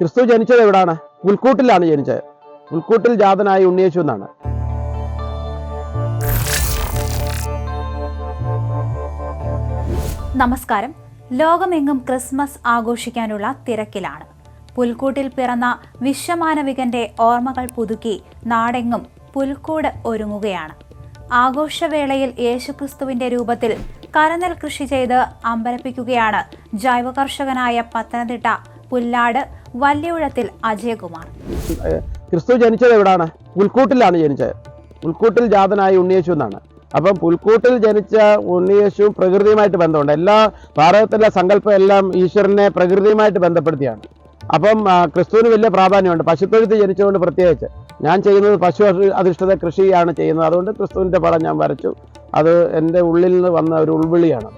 ക്രിസ്തു ജനിച്ചത് എവിടാണ്? പുൽക്കൂട്ടിലാണ് ജനിച്ചത്. പുൽക്കൂട്ടിൽ ജാതനായ ഉണ്ണിയേശു എന്നാണ്. നമസ്കാരം. ലോകമെങ്ങും ക്രിസ്മസ് ആഘോഷിക്കാനുള്ള തിരക്കിലാണ്. പുൽക്കൂട്ടിൽ പിറന്ന വിശ്വമാനവികന്റെ ഓർമ്മകൾ പുതുക്കി നാടെങ്ങും പുൽക്കൂട് ഒരുങ്ങുകയാണ്. ആഘോഷവേളയിൽ യേശുക്രിസ്തുവിന്റെ രൂപത്തിൽ കരനെൽ കൃഷി ചെയ്ത് അമ്പരപ്പിക്കുകയാണ് ജൈവ കർഷകനായ പത്തനംതിട്ട പുല്ലാട് വല്യകുളത്തിൽ അജയകുമാർ. ക്രിസ്തു ജനിച്ചത് എവിടാണ്? പുൽക്കൂട്ടിലാണ് ജനിച്ചത്. പുൽക്കൂട്ടിൽ ജാതനായ ഉണ്ണിയേശു എന്നാണ്. അപ്പം പുൽക്കൂട്ടിൽ ജനിച്ച ഉണ്ണിയേശു പ്രകൃതിയുമായിട്ട് ബന്ധമുണ്ട്. എല്ലാ ഭാരതത്തിലെ സങ്കല്പം എല്ലാം ഈശ്വരനെ പ്രകൃതിയുമായിട്ട് ബന്ധപ്പെടുത്തിയാണ്. അപ്പം ക്രിസ്തുവിന് വലിയ പ്രാധാന്യമുണ്ട്. പശുത്തൊഴുത്ത് ജനിച്ചുകൊണ്ട് പ്രത്യേകിച്ച് ഞാൻ ചെയ്യുന്നത് പശു അധിഷ്ഠിത കൃഷിയാണ് ചെയ്യുന്നത്. അതുകൊണ്ട് ക്രിസ്തുവിൻ്റെ പടം ഞാൻ വരച്ചു. അത് എൻ്റെ ഉള്ളിൽ നിന്ന് വന്ന ഒരു ഉൾവിളിയാണ്.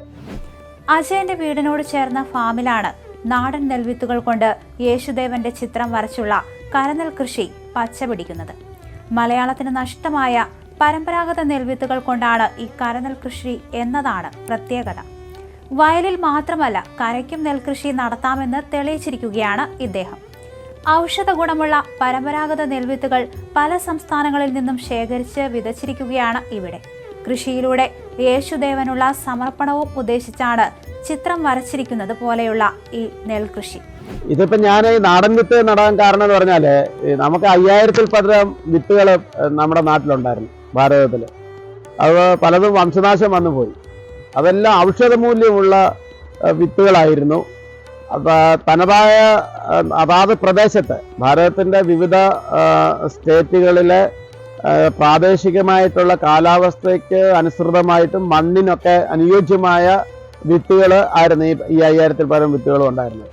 അജയന്റെ വീടിനോട് ചേർന്ന ഫാമിലാണ് നാടൻ നെൽവിത്തുകൾ കൊണ്ട് യേശുദേവന്റെ ചിത്രം വരച്ചുള്ള കരനെൽ കൃഷി പച്ചപിടിക്കുന്നത്. മലയാളത്തിന് നഷ്ടമായ പരമ്പരാഗത നെൽവിത്തുകൾ കൊണ്ടാണ് ഈ കരനെൽ കൃഷി എന്നതാണ് പ്രത്യേകത. വയലിൽ മാത്രമല്ല, കരയ്ക്കും നെൽകൃഷി നടത്താമെന്ന് തെളിയിച്ചിരിക്കുകയാണ് ഇദ്ദേഹം. ഔഷധ ഗുണമുള്ള പരമ്പരാഗത നെൽവിത്തുകൾ പല സംസ്ഥാനങ്ങളിൽ നിന്നും ശേഖരിച്ച് വിതച്ചിരിക്കുകയാണ് ഇവിടെ. കൃഷിയിലൂടെ യേശുദേവനുള്ള സമർപ്പണവും ഉദ്ദേശിച്ചാണ് ചിത്രം വരച്ചിരിക്കുന്നത് പോലെയുള്ള ഈ നെൽകൃഷി. ഇതിപ്പോ ഞാൻ ഈ നാടൻ വിത്ത് നടാൻ കാരണം എന്ന് പറഞ്ഞാല് നമുക്ക് 5000-ൽ പരം വിത്തുകൾ നമ്മുടെ നാട്ടിലുണ്ടായിരുന്നു, ഭാരതത്തിൽ. അത് പലതും വംശനാശം വന്നു പോയി. അതെല്ലാം ഔഷധമൂല്യമുള്ള വിത്തുകളായിരുന്നു. തനതായ അതാത് പ്രദേശത്ത് ഭാരതത്തിൻ്റെ വിവിധ സ്റ്റേറ്റുകളിലെ പ്രാദേശികമായിട്ടുള്ള കാലാവസ്ഥയ്ക്ക് അനുസൃതമായിട്ടും മണ്ണിനൊക്കെ അനുയോജ്യമായ വിത്തുകൾ ആയിരുന്നു ഈ 5000-ൽ പരം വിത്തുകളും ഉണ്ടായിരുന്നത്.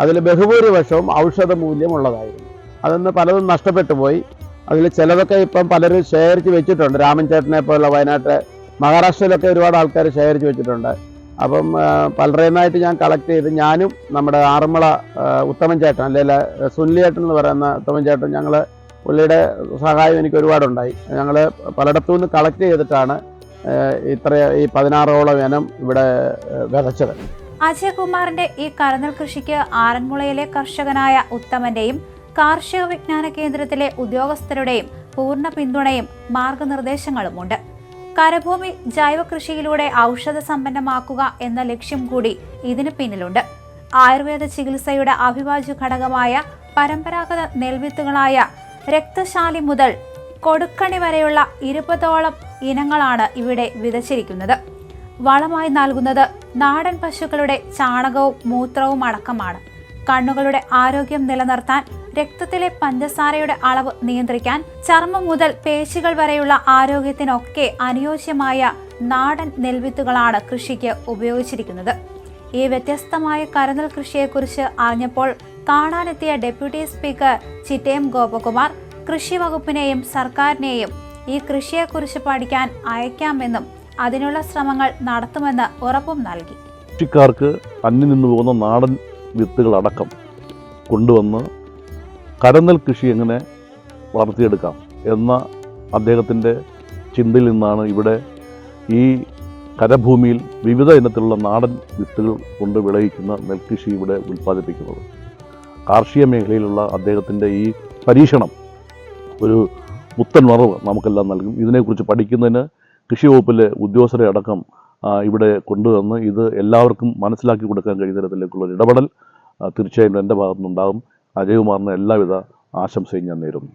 അതിൽ ബഹുഭൂരിപക്ഷവും ഔഷധ മൂല്യമുള്ളതായിരുന്നു. അതൊന്ന് പലതും നഷ്ടപ്പെട്ടു പോയി. അതിൽ ചിലതൊക്കെ ഇപ്പം പലരും ശേഖരിച്ച് വെച്ചിട്ടുണ്ട്. രാമൻ ചേട്ടനെ പോലുള്ള വയനാട്ടിലെ, മഹാരാഷ്ട്രയിലൊക്കെ ഒരുപാട് ആൾക്കാർ ശേഖരിച്ച് വെച്ചിട്ടുണ്ട്. അപ്പം പലരിൽ നിന്നായിട്ട് ഞാൻ കളക്ട് ചെയ്ത് ഞാനും നമ്മുടെ ആറന്മുള ഉത്തമൻ ചേട്ടൻ, അല്ലെങ്കിൽ സുനിൽ ചേട്ടൻ എന്ന് പറയുന്ന ഉത്തമൻ ചേട്ടൻ, ഞങ്ങൾ പുള്ളിയുടെ സഹായം എനിക്ക് ഒരുപാടുണ്ടായി. ഞങ്ങൾ പലയിടത്തു നിന്ന് കളക്ട് ചെയ്തിട്ടാണ് ഈ 16ഓളം ഇനം ഇവിടെ വിതച്ചത്. അജയകുമാറിന്റെ ഈ കരനെൽ കൃഷിക്ക് ആറന്മുളയിലെ കർഷകനായ ഉത്തമന്റെയും കാർഷിക വിജ്ഞാന കേന്ദ്രത്തിലെ ഉദ്യോഗസ്ഥരുടെയും പൂർണ്ണ പിന്തുണയും മാർഗനിർദ്ദേശങ്ങളുമുണ്ട്. കരഭൂമി ജൈവ കൃഷിയിലൂടെ ഔഷധ സമ്പന്നമാക്കുക എന്ന ലക്ഷ്യം കൂടി ഇതിന് പിന്നിലുണ്ട്. ആയുർവേദ ചികിത്സയുടെ അവിഭാജ്യ ഘടകമായ പരമ്പരാഗത നെൽവിത്തുകളായ രക്തശാലി മുതൽ കൊടുക്കണി വരെയുള്ള 20ഓളം ഇനങ്ങളാണ് ഇവിടെ വിതച്ചിരിക്കുന്നത്. വളമായി നൽകുന്നത് നാടൻ പശുക്കളുടെ ചാണകവും മൂത്രവും അടക്കമാണ്. കണ്ണുകളുടെ ആരോഗ്യം നിലനിർത്താൻ, രക്തത്തിലെ പഞ്ചസാരയുടെ അളവ് നിയന്ത്രിക്കാൻ, ചർമ്മം മുതൽ പേശികൾ വരെയുള്ള ആരോഗ്യത്തിനൊക്കെ അനുയോജ്യമായ നാടൻ നെൽവിത്തുകളാണ് കൃഷിക്ക് ഉപയോഗിച്ചിരിക്കുന്നത്. ഈ വ്യത്യസ്തമായ കരനെൽ കൃഷിയെക്കുറിച്ച് അറിഞ്ഞപ്പോൾ കാണാനെത്തിയ ഡെപ്യൂട്ടി സ്പീക്കർ ചിറ്റയം ഗോപകുമാർ കൃഷി വകുപ്പിനെയും സർക്കാരിനെയും ഈ കൃഷിയെക്കുറിച്ച് പഠിക്കാൻ അയക്കാമെന്നും അതിനുള്ള ശ്രമങ്ങൾ നടത്തുമെന്ന് ഉറപ്പും നൽകി. കൃഷിക്കാർക്ക് അന്യം നിന്നു പോകുന്ന നാടൻ വിത്തുകളടക്കം കൊണ്ടുവന്ന് കരനെൽ കൃഷി എങ്ങനെ വളർത്തിയെടുക്കാം എന്ന അദ്ദേഹത്തിൻ്റെ ചിന്തയിൽ നിന്നാണ് ഇവിടെ ഈ കരഭൂമിയിൽ വിവിധ ഇനത്തിലുള്ള നാടൻ വിത്തുകൾ കൊണ്ട് വിളയിക്കുന്ന നെൽകൃഷി ഇവിടെ ഉൽപ്പാദിപ്പിക്കുന്നത്. കാർഷിക മേഖലയിലുള്ള അദ്ദേഹത്തിൻ്റെ ഈ പരീക്ഷണം ഒരു പുത്തൻ ഉണർവ് നമുക്കെല്ലാം നൽകും. ഇതിനെക്കുറിച്ച് പഠിക്കുന്നതിന് കൃഷി വകുപ്പിലെ ഉദ്യോഗസ്ഥരെ അടക്കം ഇവിടെ കൊണ്ടുവന്ന് ഇത് എല്ലാവർക്കും മനസ്സിലാക്കി കൊടുക്കാൻ കഴിയുന്ന തരത്തിലേക്കുള്ള ഇടപെടൽ തീർച്ചയായും എൻ്റെ ഭാഗത്തുനിന്നുണ്ടാകും. അജയകുമാറിന് എല്ലാവിധ ആശംസയും ഞാൻ നേരുന്നു.